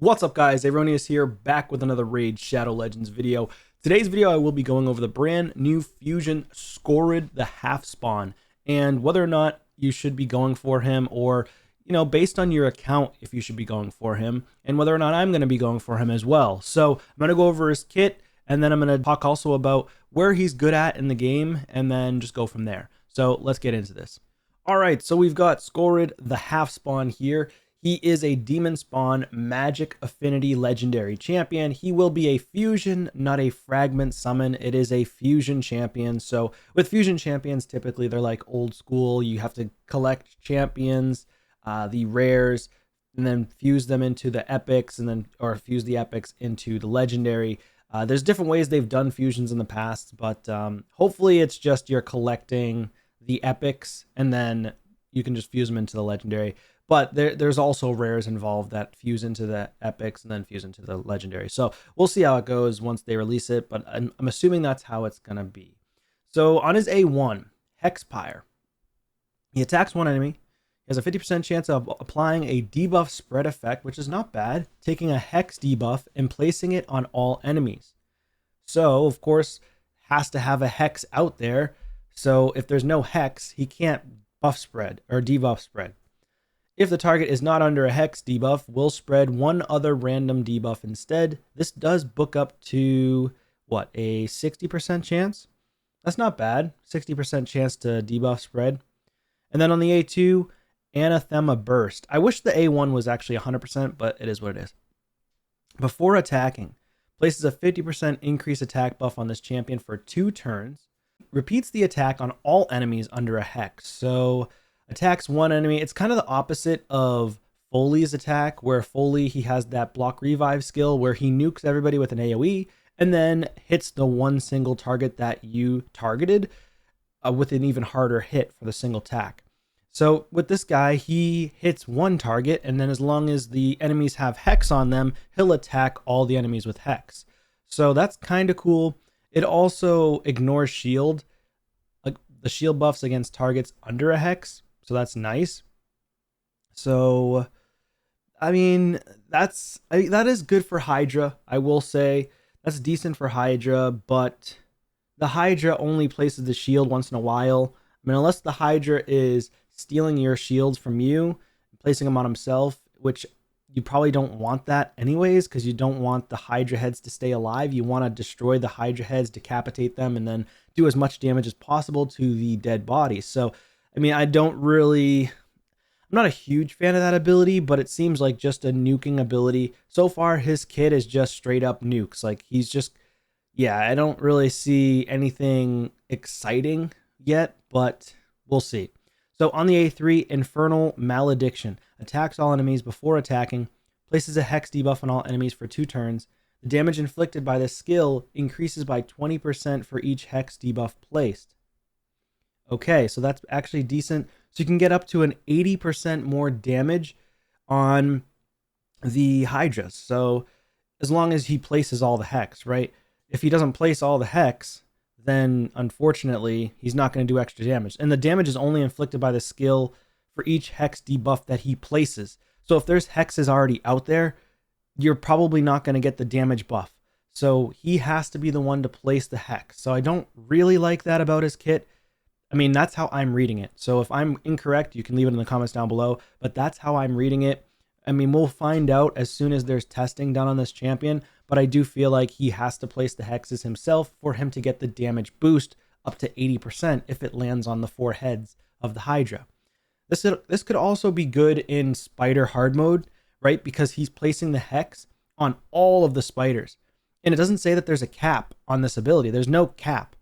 What's up, guys? Erroneous here, back with another Raid Shadow Legends video. Today's video I will be going over the brand new fusion Skorrid the half spawn, and whether or not you should be going for him, or based on your account, if you should be going for him, and whether or not I'm going to be going for him as well. So I'm going to go over his kit, and then I'm going to talk also about where he's good at in the game, and then just go from there. So let's get into this. Alright, so we've got Skorrid the half spawn here. He is a demon spawn magic affinity legendary champion. He will be a fusion, not a fragment summon. It is a fusion champion. So with fusion champions, typically they're like old school. You have to collect champions, the rares, and then fuse them into the epics, or fuse the epics into the legendary. There's different ways they've done fusions in the past, but hopefully it's just you're collecting the epics and then you can just fuse them into the legendary. But there's also rares involved that fuse into the epics and then fuse into the legendary. So we'll see how it goes once they release it, but I'm assuming that's how it's going to be. So on his A1, Hexpire, he attacks one enemy. He has a 50% chance of applying a debuff spread effect, which is not bad, taking a Hex debuff and placing it on all enemies. So, of course, has to have a Hex out there. So if there's no Hex, he can't buff spread or debuff spread. If the target is not under a Hex debuff, we'll spread one other random debuff instead. This does book up to, what, a 60% chance? That's not bad. 60% chance to debuff spread. And then on the A2, Anathema Burst. I wish the A1 was actually 100%, but it is what it is. Before attacking, places a 50% increase attack buff on this champion for 2 turns. Repeats the attack on all enemies under a Hex. So attacks one enemy. It's kind of the opposite of Foley's attack, where Foley, he has that block revive skill where he nukes everybody with an AoE and then hits the one single target that you targeted with an even harder hit for the single attack. So with this guy, he hits one target, and then as long as the enemies have Hex on them, he'll attack all the enemies with Hex. So that's kind of cool. It also ignores shield, like the shield buffs against targets under a Hex. So that's nice. So, I mean, that is good for Hydra. I will say that's decent for Hydra, but the Hydra only places the shield once in a while. I mean, unless the Hydra is stealing your shields from you, placing them on himself, which you probably don't want that anyways, because you don't want the Hydra heads to stay alive. You want to destroy the Hydra heads, decapitate them, and then do as much damage as possible to the dead bodies. So, I mean, I'm not a huge fan of that ability, but it seems like just a nuking ability. So far, his kit is just straight up nukes. Like, he's just, yeah, I don't really see anything exciting yet, but we'll see. So on the A3, Infernal Malediction. Attacks all enemies before attacking. Places a Hex debuff on all enemies for 2 turns. The damage inflicted by this skill increases by 20% for each Hex debuff placed. Okay, so that's actually decent. So you can get up to an 80% more damage on the Hydra. So as long as he places all the Hex, right? If he doesn't place all the Hex, then unfortunately he's not going to do extra damage. And the damage is only inflicted by the skill for each Hex debuff that he places. So if there's Hexes already out there, you're probably not going to get the damage buff. So he has to be the one to place the Hex. So I don't really like that about his kit. I mean, that's how I'm reading it. So if I'm incorrect, you can leave it in the comments down below, but that's how I'm reading it. I mean, we'll find out as soon as there's testing done on this champion, but I do feel like he has to place the Hexes himself for him to get the damage boost up to 80% if it lands on the 4 heads of the Hydra. This could also be good in Spider hard mode, right? Because he's placing the Hex on all of the spiders. And it doesn't say that there's a cap on this ability. There's no cap.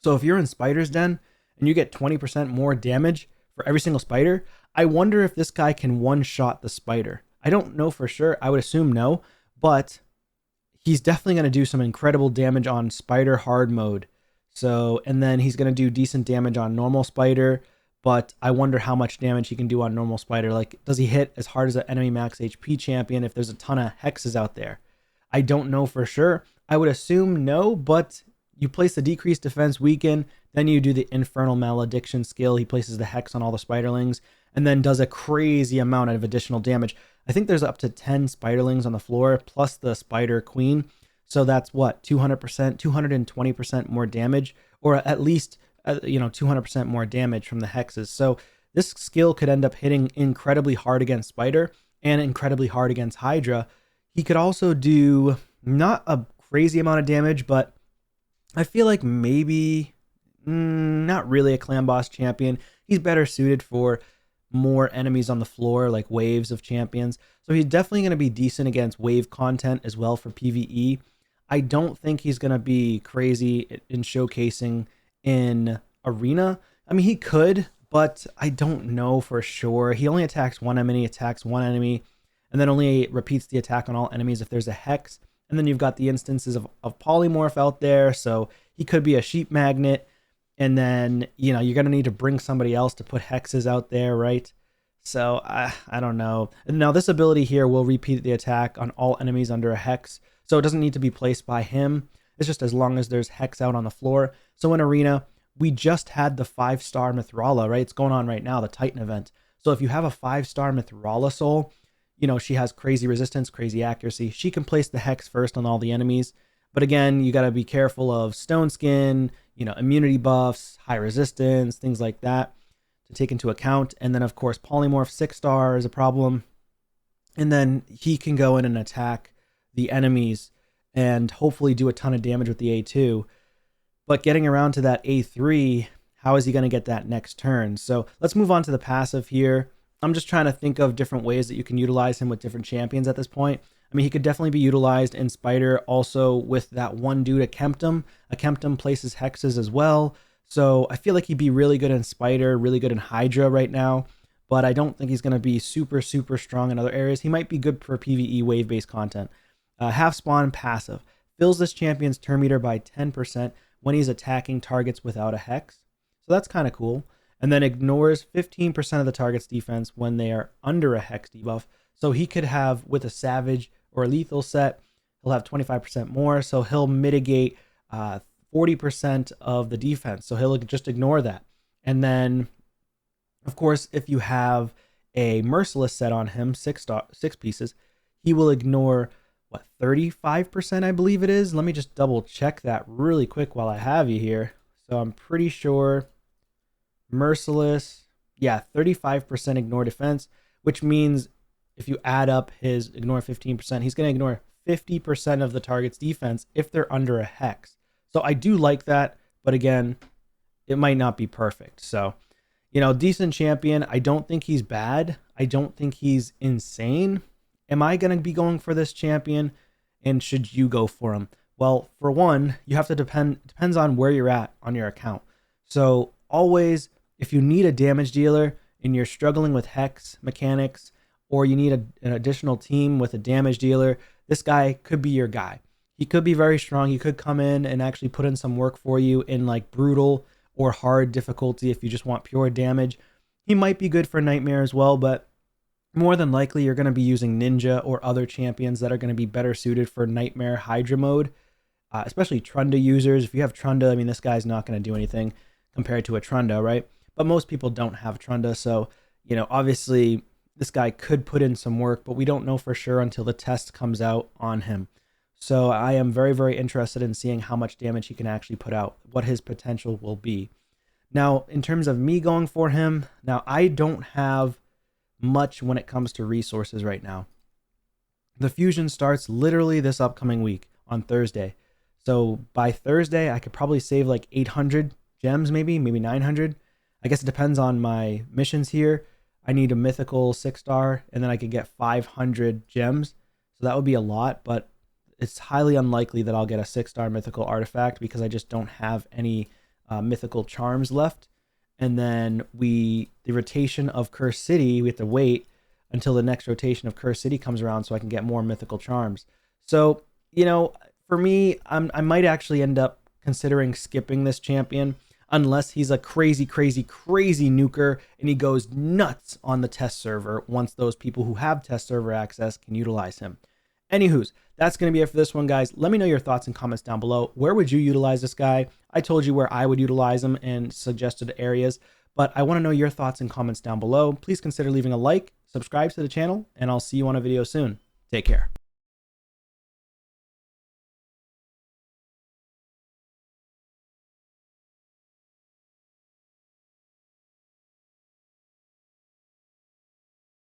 So if you're in Spider's Den and you get 20% more damage for every single spider, I wonder if this guy can one-shot the spider. I don't know for sure. I would assume no, but he's definitely going to do some incredible damage on Spider hard mode. So, and then he's going to do decent damage on normal spider, but I wonder how much damage he can do on normal spider. Like, does he hit as hard as an enemy max HP champion if there's a ton of Hexes out there? I don't know for sure. I would assume no, but you place the decreased defense weaken, then you do the Infernal Malediction skill. He places the Hex on all the spiderlings, and then does a crazy amount of additional damage. I think there's up to 10 spiderlings on the floor plus the spider queen. So that's what, 200%, 220% more damage, or at least 200% more damage from the hexes. So this skill could end up hitting incredibly hard against spider and incredibly hard against hydra. He could also do not a crazy amount of damage, but I feel like maybe not really a clan boss champion. He's better suited for more enemies on the floor, like waves of champions. So he's definitely going to be decent against wave content as well for PvE. I don't think he's going to be crazy in showcasing in arena. I mean, he could, but I don't know for sure. He only attacks one enemy, and then only repeats the attack on all enemies if there's a hex. And then you've got the instances of polymorph out there. So he could be a sheep magnet. And then, you're going to need to bring somebody else to put hexes out there, right? So I don't know. Now, this ability here will repeat the attack on all enemies under a hex. So it doesn't need to be placed by him. It's just as long as there's hex out on the floor. So in arena, we just had the 5-star Mithrala, right? It's going on right now, the Titan event. So if you have a 5-star Mithrala soul, she has crazy resistance, crazy accuracy. She can place the hex first on all the enemies. But again, you got to be careful of stone skin, immunity buffs, high resistance, things like that to take into account. And then, of course, polymorph 6-star is a problem. And then he can go in and attack the enemies and hopefully do a ton of damage with the A2. But getting around to that A3, how is he going to get that next turn? So let's move on to the passive here. I'm just trying to think of different ways that you can utilize him with different champions at this point. I mean, he could definitely be utilized in Spider, also with that one dude, a Kemptum. A Kemptum places hexes as well. So I feel like he'd be really good in Spider, really good in Hydra right now. But I don't think he's going to be super, super strong in other areas. He might be good for PvE wave-based content. Half spawn passive. Fills this champion's turn meter by 10% when he's attacking targets without a hex. So that's kind of cool. And then ignores 15% of the target's defense when they are under a hex debuff. So he could have, with a savage or a lethal set, he'll have 25% more. So he'll mitigate 40% of the defense. So he'll just ignore that. And then, of course, if you have a merciless set on him, 6 pieces, he will ignore, 35%, I believe it is. Let me just double check that really quick while I have you here. So I'm pretty sure merciless, 35% ignore defense, which means if you add up his ignore 15%, he's going to ignore 50% of the target's defense if they're under a hex. So I do like that, but again, it might not be perfect. So, decent champion. I don't think he's bad. I don't think he's insane. Am I going to be going for this champion? And should you go for him? Well, for one, you have to depends on where you're at on your account. So always, if you need a damage dealer and you're struggling with hex mechanics, or you need an additional team with a damage dealer, this guy could be your guy. He could be very strong. He could come in and actually put in some work for you in like brutal or hard difficulty if you just want pure damage. He might be good for Nightmare as well, but more than likely you're going to be using Ninja or other champions that are going to be better suited for Nightmare Hydra mode, especially Trunda users. If you have Trunda, I mean, this guy's not going to do anything compared to a Trunda, right? But most people don't have Trunda, so, obviously this guy could put in some work, but we don't know for sure until the test comes out on him. So I am very, very interested in seeing how much damage he can actually put out, what his potential will be. Now, in terms of me going for him, now I don't have much when it comes to resources right now. The fusion starts literally this upcoming week on Thursday. So by Thursday, I could probably save like 800 gems, maybe 900. I guess it depends on my missions here. I need a mythical 6-star, and then I could get 500 gems. So that would be a lot, but it's highly unlikely that I'll get a 6-star mythical artifact because I just don't have any mythical charms left. And then the rotation of Curse City, we have to wait until the next rotation of Curse City comes around so I can get more mythical charms. So, for me, I might actually end up considering skipping this champion unless he's a crazy, crazy, crazy nuker and he goes nuts on the test server once those people who have test server access can utilize him. Anywho's, that's going to be it for this one, guys. Let me know your thoughts and comments down below. Where would you utilize this guy? I told you where I would utilize him and suggested areas, but I want to know your thoughts and comments down below. Please consider leaving a like, subscribe to the channel, and I'll see you on a video soon. Take care.